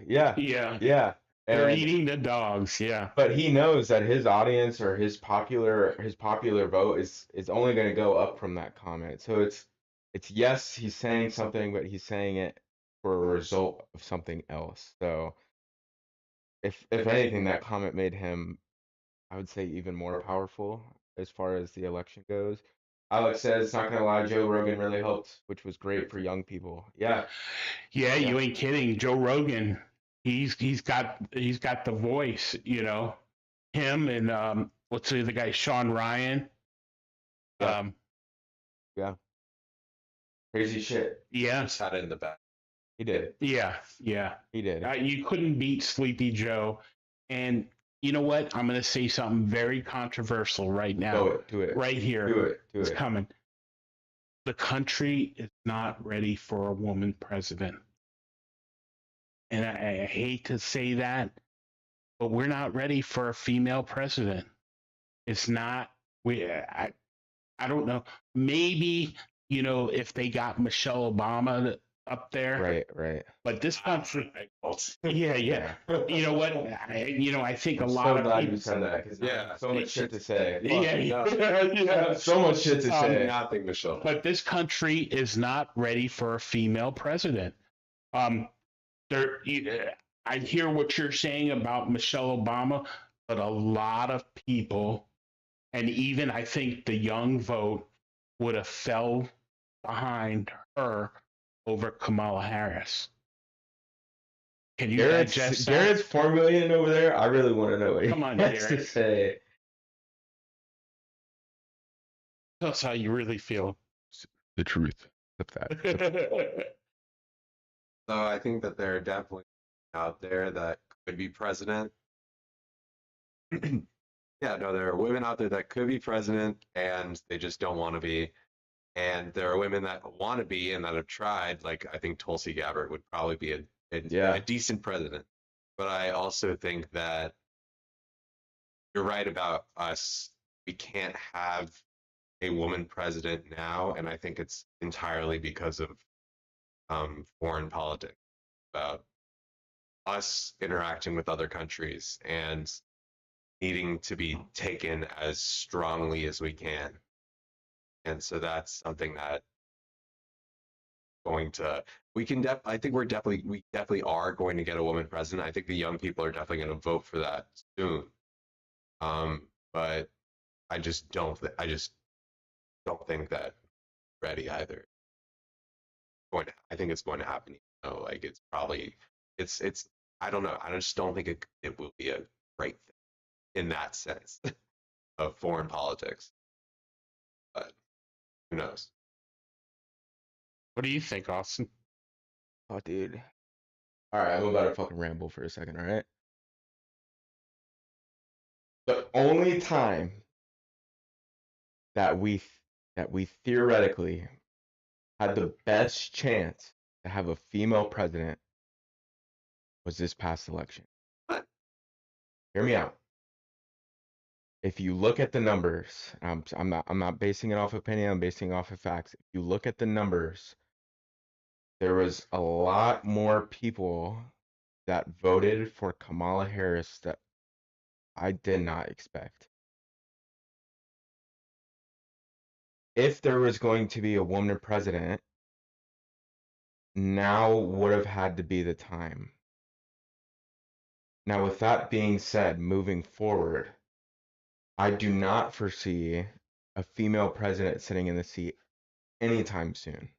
They're eating the dogs. Yeah. But he knows that his audience or his popular vote is only going to go up from that comment. So it's yes, he's saying something, but he's saying it for a result of something else. So if anything, that comment made him, I would say, even more powerful as far as the election goes. Alex says, not gonna lie, Joe Rogan really helped, which was great for young people. Yeah, you ain't kidding. Joe Rogan, he's got the voice. Him and what's the other guy, Sean Ryan. Yeah. Yeah. Crazy shit. Yeah. Just had it in the back. He did. Yeah. He did. You couldn't beat Sleepy Joe. And you know what? I'm going to say something very controversial right now. Do it. Right here. Do it. It's coming. The country is not ready for a woman president. And I hate to say that, but we're not ready for a female president. It's not. I don't know. Maybe, if they got Michelle Obama up there. Right. But this country, yeah. You know what? I think I'm a lot so of glad people. you said that because Yeah. so much shit to say. Yeah. So much shit to say. Nothing, Michelle. But this country is not ready for a female president. I hear what you're saying about Michelle Obama, but a lot of people, and even I think the young vote, would have fell behind her over Kamala Harris. Can you digest that? Garrett's formulating over there. I really want to know what he has to say. Tell us how you really feel. The truth. That. So I think that there are definitely out there that could be president. Yeah, no, there are women out there that could be president and they just don't want to be. And there are women that want to be and that have tried. Like I think Tulsi Gabbard would probably be a decent president. But I also think that you're right about us. We can't have a woman president now, and I think it's entirely because of foreign politics, about us interacting with other countries and needing to be taken as strongly as we can. And so that's something that I think we definitely are going to get a woman president. I think the young people are definitely going to vote for that soon. But I just don't think that ready either. I think it's going to happen. Like it's probably I don't know. I just don't think it will be a great thing in that sense of foreign politics. But who knows? What do you think, Austin? Oh, dude. All right, I'm about to fucking ramble for a second. All right. The only time that we theoretically had the best chance to have a female president was this past election. What? Hear me out. If you look at the numbers, I'm not basing it off opinion, I'm basing it off of facts. If you look at the numbers, there was a lot more people that voted for Kamala Harris that I did not expect. If there was going to be a woman president, now would have had to be the time. Now, with that being said, moving forward, I do not foresee a female president sitting in the seat anytime soon.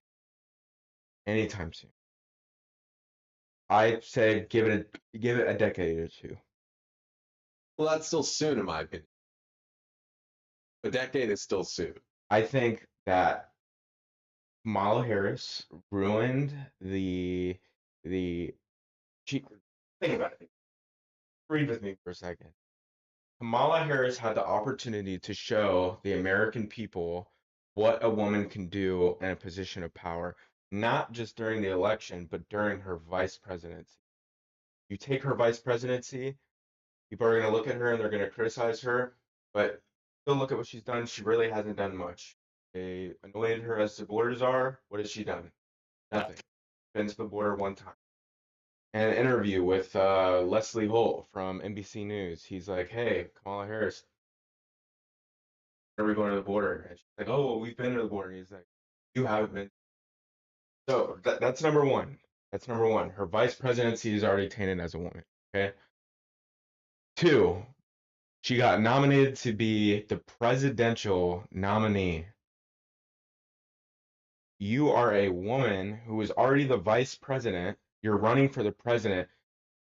Anytime soon. I'd say give it a decade or two. Well, that's still soon, in my opinion. A decade is still soon. I think that Kamala Harris ruined the think about it. Breathe with me for a second. Kamala Harris had the opportunity to show the American people what a woman can do in a position of power, not just during the election, but during her vice presidency. You take her vice presidency, people are going to look at her and they're going to criticize her, but still look at what she's done. She really hasn't done much. They anointed her as the border czar. What has she done? Nothing. Been to the border one time. In an interview with Leslie Holt from NBC News, he's like, "Hey, Kamala Harris, when are we going to the border?" And she's like, "Oh, well, we've been to the border." And he's like, "You haven't been." So that's number one. That's number one. Her vice presidency is already tainted as a woman. Okay. 2, she got nominated to be the presidential nominee. You are a woman who is already the vice president. You're running for the president.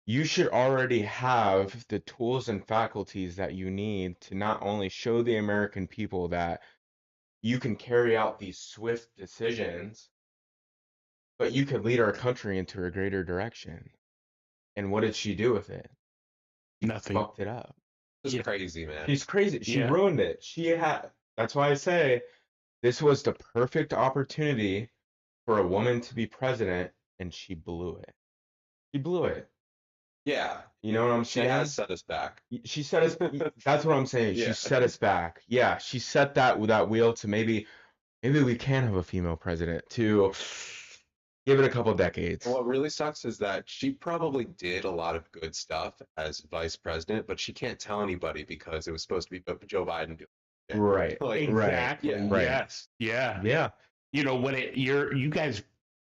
You should already have the tools and faculties that you need to not only show the American people that you can carry out these swift decisions, but you could lead our country into a greater direction. And what did she do with it? Nothing. Fucked it up. It's crazy, man. She's crazy. She Yeah. ruined it. That's why I say this was the perfect opportunity for a woman to be president, and she blew it. She blew it. Yeah. You know what I'm She saying? has set us back. She set us. That's what I'm saying. Yeah. She set us back. Yeah, she set that wheel to maybe we can have a female president to give it a couple decades. What really sucks is that she probably did a lot of good stuff as vice president, but she can't tell anybody because it was supposed to be Joe Biden doing it. Right. Like, Exactly. Yeah. Right. Yes. Yeah. Yeah. You know when you guys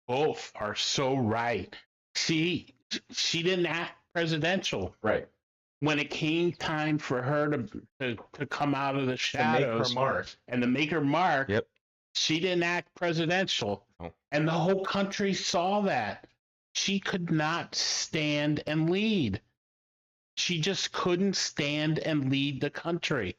both are so right. She didn't act presidential. Right. When it came time for her to come out of the To make shadows her mark. and to make her mark, Yep. she didn't act presidential. No. And the whole country saw that. She could not stand and lead. She just couldn't stand and lead the country.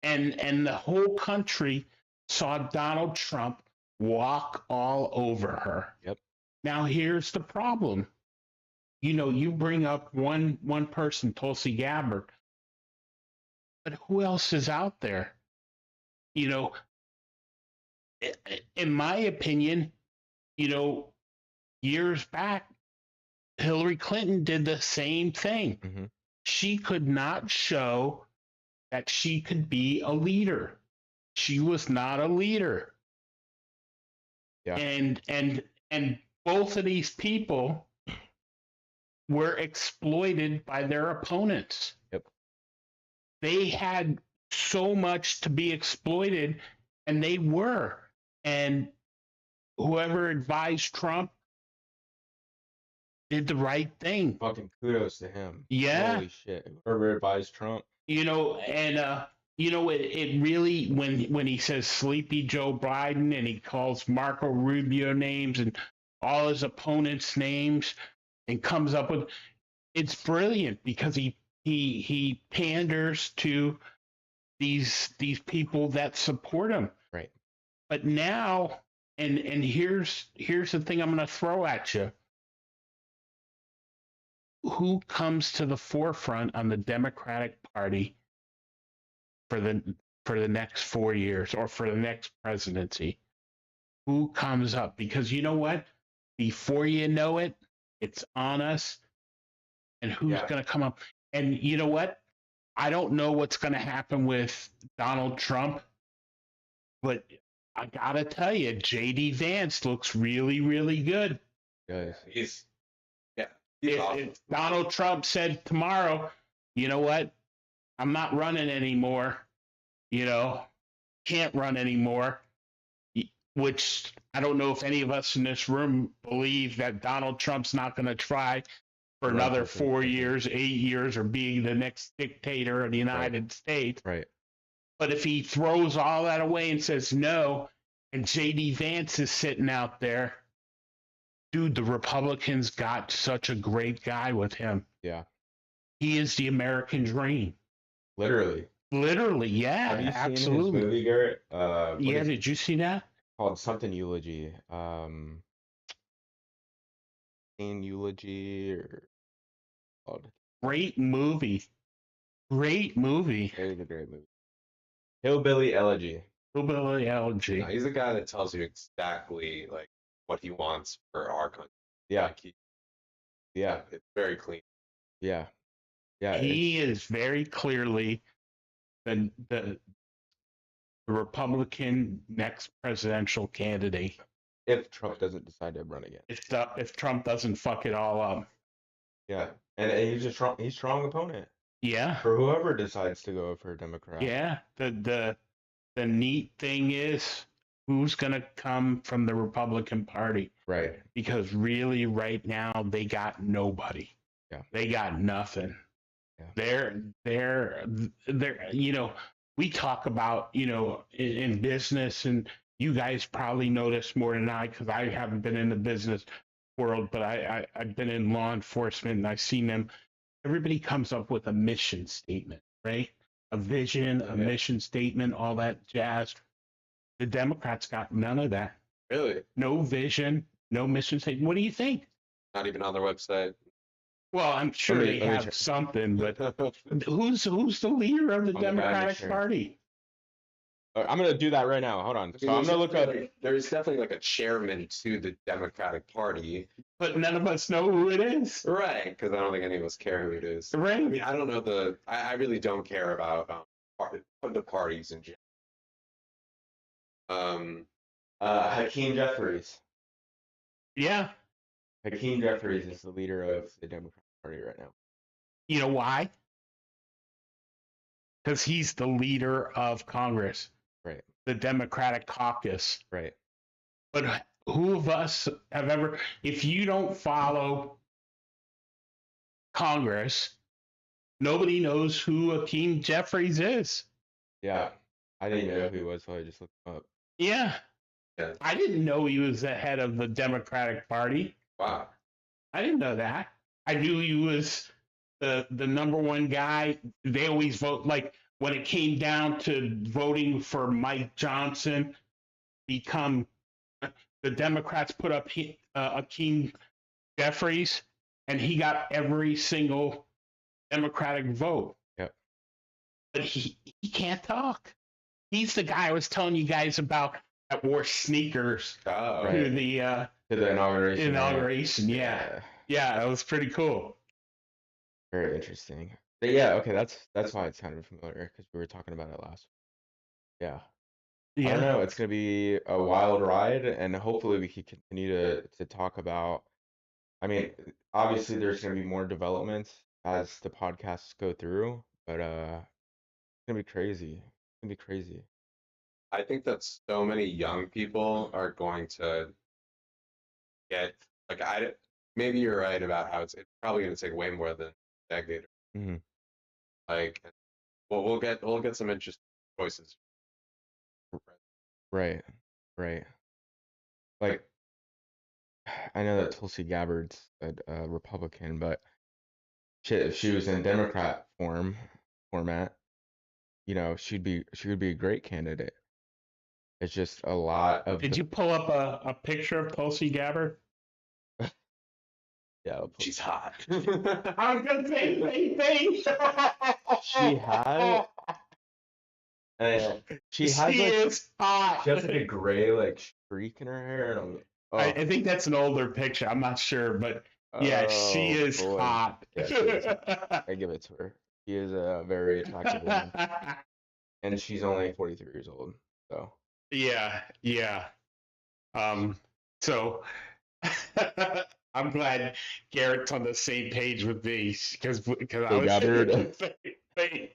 And the whole country saw Donald Trump walk all over her. Yep. Now here's the problem. You know, you bring up one person, Tulsi Gabbard, but who else is out there? You know, in my opinion, you know, years back, Hillary Clinton did the same thing. Mm-hmm. She could not show that she could be a leader. She was not a leader. Yeah. And both of these people were exploited by their opponents. Yep. They had so much to be exploited, and they were. And whoever advised Trump did the right thing. Fucking kudos to him. Yeah. Holy shit. Whoever advised Trump. You know, and you know, it really when he says sleepy Joe Biden and he calls Marco Rubio names and all his opponents' names and comes up with, it's brilliant because he panders to these people that support him. Right. But now, and here's the thing I'm going to throw at you. Who comes to the forefront on the Democratic Party for the next 4 years or for the next presidency? Who comes up? Because you know what? Before you know it, it's on us. And who's going to come up? And you know what? I don't know what's going to happen with Donald Trump, but I got to tell you, J.D. Vance looks really, really good. Guys. He's If Donald Trump said tomorrow, you know what? I'm not running anymore. You know, can't run anymore. Which I don't know if any of us in this room believe that Donald Trump's not going to try for another 4 years, 8 years, or being the next dictator of the United States. Right. But if he throws all that away and says no, and J.D. Vance is sitting out there, dude, the Republicans got such a great guy with him. Yeah. He is the American dream. Literally. Literally, yeah, Have you absolutely. seen his movie, Garrett? Yeah, did you see that? Called something eulogy. Eulogy or called. Great movie. Great movie. It is a great movie. Hillbilly Elegy. Hillbilly Elegy. No, he's the guy that tells you exactly like what he wants for our country. Yeah. Like, it's very clean. Yeah. Yeah. He is very clearly the Republican next presidential candidate. If Trump doesn't decide to run again. If Trump doesn't fuck it all up. Yeah. And he's a strong opponent. Yeah. For whoever decides to go for a Democrat. Yeah. The neat thing is who's going to come from the Republican Party. Right. Because really right now they got nobody. Yeah. They got nothing. Yeah. They're you know, we talk about, you know, in business, and you guys probably know this more than I because I haven't been in the business world, but I've been in law enforcement and I've seen them. Everybody comes up with a mission statement, right? A vision, a mission statement, all that jazz. The Democrats got none of that. Really? No vision, no mission statement. What do you think? Not even on their website. Well, I'm sure me- they let me have check. something, but who's the leader of the On the ballot, Democratic sure. Party? I'm gonna do that right now. Hold on. So I'm gonna look up. There's definitely like a chairman to the Democratic Party. But none of us know who it is. Right, because I don't think any of us care who it is. Right. I mean, I don't know I really don't care about the parties in general. Hakeem Jeffries. Yeah. Hakeem Jeffries is the leader of the Democratic Party right now. You know why? Because he's the leader of Congress, Right. the Democratic caucus. Right. But who of us have ever, if you don't follow Congress, nobody knows who Hakeem Jeffries is. Yeah. I didn't know who he was, so I just looked him up. Yeah. Yeah. I didn't know he was the head of the Democratic Party. Wow. I didn't know that. I knew he was the number one guy. They always vote, like when it came down to voting for Mike Johnson, the Democrats put up Hakeem Jeffries, and he got every single Democratic vote. Yep. But he can't talk. He's the guy I was telling you guys about that wore sneakers Oh, to Right. the To the inauguration. inauguration. Yeah, that was pretty cool. Very interesting. But yeah, okay, that's why it sounded familiar, because we were talking about it last week. Yeah. I don't know. It's gonna be a wild ride, and hopefully we can continue to talk about. I mean, obviously there's gonna be more developments as the podcasts go through, but it's gonna be crazy. It's gonna be crazy. I think that so many young people are going to get like maybe you're right about how it's probably going to take way more than a decade. Hmm. Like, well, we'll get some interesting choices. Right, right. Like, I know that Tulsi Gabbard's a Republican, but shit, if she was in Democrat format, you know, she would be a great candidate. It's just a lot of Did you pull up a picture of Tulsi Gabbard? yeah. She's hot. I was gonna say the same thing. She has she has like is hot. she has like a gray like streak in her hair, and I think that's an older picture. I'm not sure, but yeah, she is boy. hot. Yeah, she is hot. I give it to her. She is a very attractive woman, and she's only 43 years old. So yeah. So I'm glad Garrett's on the same page with me because I was Gabbard. thinking the same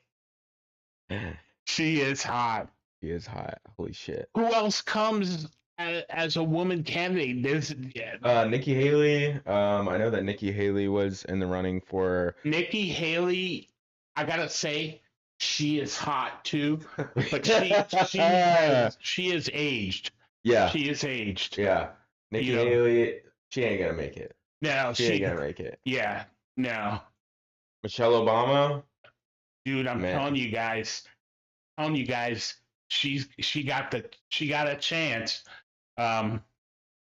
thing. She is hot. She is hot. Holy shit. Who else comes as a woman candidate? There's Nikki Haley. I know that Nikki Haley was in the running for. Nikki Haley. I gotta say, she is hot too, but she is aged. Yeah. She is aged. Yeah. Nikki Haley. She ain't gonna make it. No, She ain't gonna make it. Yeah, no. Michelle Obama. Dude, I'm telling you guys, she got a chance.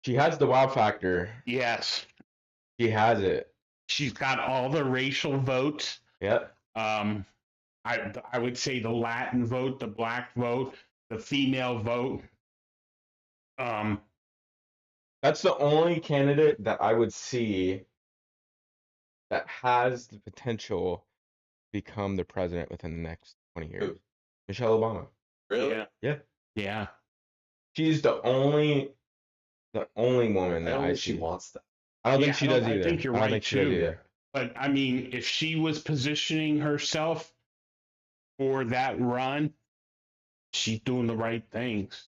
She has the wow factor. Yes. She has it. She's got all the racial votes. Yep. I would say the Latin vote, the black vote, the female vote. That's the only candidate that I would see that has the potential to become the president within the next 20 years. Who? Michelle Obama. Really? Yeah. Yeah. She's the only woman that I she see. wants that. I don't think she does either. I think you're I don't right think she does too. either. But I mean, if she was positioning herself for that run, she's doing the right things.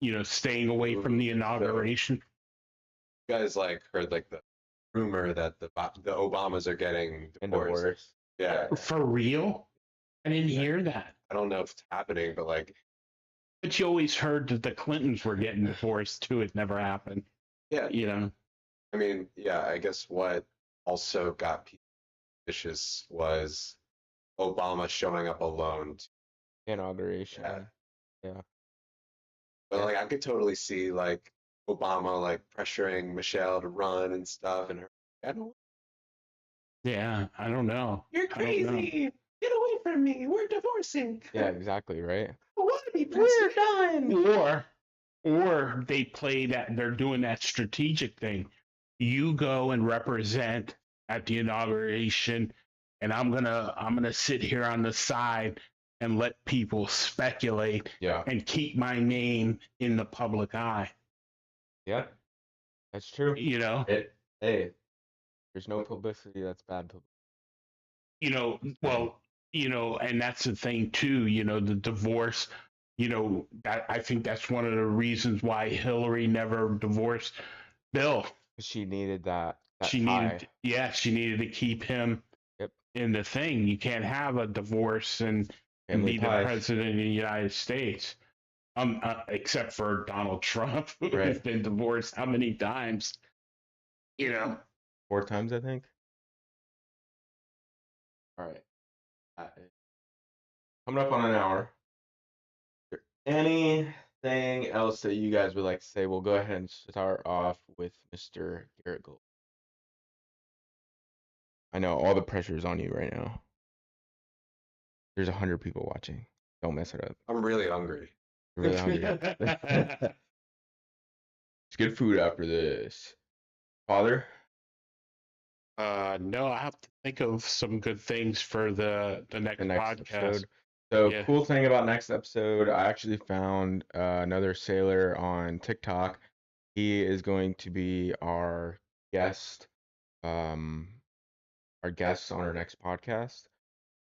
You know, staying away from the inauguration. You guys like heard like the rumor that the Obamas are getting divorced. Yeah. For real? I didn't hear that. I don't know if it's happening, but like. But you always heard that the Clintons were getting divorced too. It never happened. Yeah. You know. I mean, yeah. I guess what also got people suspicious was Obama showing up alone. Inauguration. Yeah. Yeah. But like I could totally see like Obama like pressuring Michelle to run and stuff, and her, I don't. Yeah, I don't know. You're I don't know. crazy. Get away from me. We're divorcing. Yeah, exactly, right? I want to be We're president. done. Or they play that they're doing that strategic thing. You go and represent at the inauguration, and I'm gonna sit here on the side and let people speculate Yeah. and keep my name in the public eye. Yeah. That's true. You know, Hey, there's no publicity that's bad publicity. well, and that's the thing too. The divorce. That I think that's one of the reasons why Hillary never divorced Bill. She needed that She tie. she needed to keep him Yep. in the thing. You can't have a divorce and Family be ties. the president of the United States. Except for Donald Trump, who has Right. been divorced how many times? 4 times, I think. All right. Coming up on an hour. Is there anything else that you guys would like to say? We'll go ahead and start off with Mr. Garrett Gold. I know all the pressure is on you right now. There's 100 people watching. Don't mess it up. I'm really hungry. You're really hungry. It's good food after this. Father? No, I have to think of some good things for the next podcast. Episode. So Yeah. cool thing about next episode, I actually found another sailor on TikTok. He is going to be our guest, on our next podcast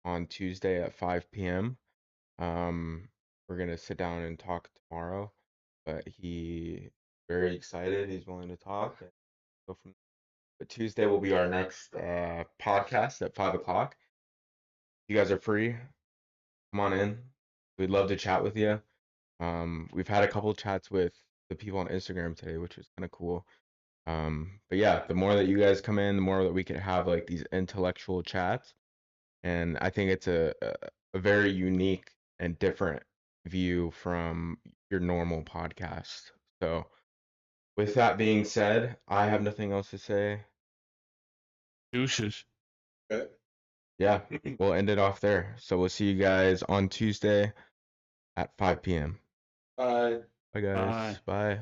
on Tuesday at 5 p.m. We're gonna sit down and talk tomorrow, but he very excited. He's willing to talk. And go from. But Tuesday will be our next podcast at 5 o'clock. You guys are free. Come on in. We'd love to chat with you. We've had a couple chats with the people on Instagram today, which was kind of cool. But yeah, the more that you guys come in, the more that we could have like these intellectual chats. And I think it's a very unique and different view from your normal podcast. So with that being said, I have nothing else to say. Deuces. Yeah, we'll end it off there. So we'll see you guys on Tuesday at 5 p.m. Bye. Bye, guys. Bye.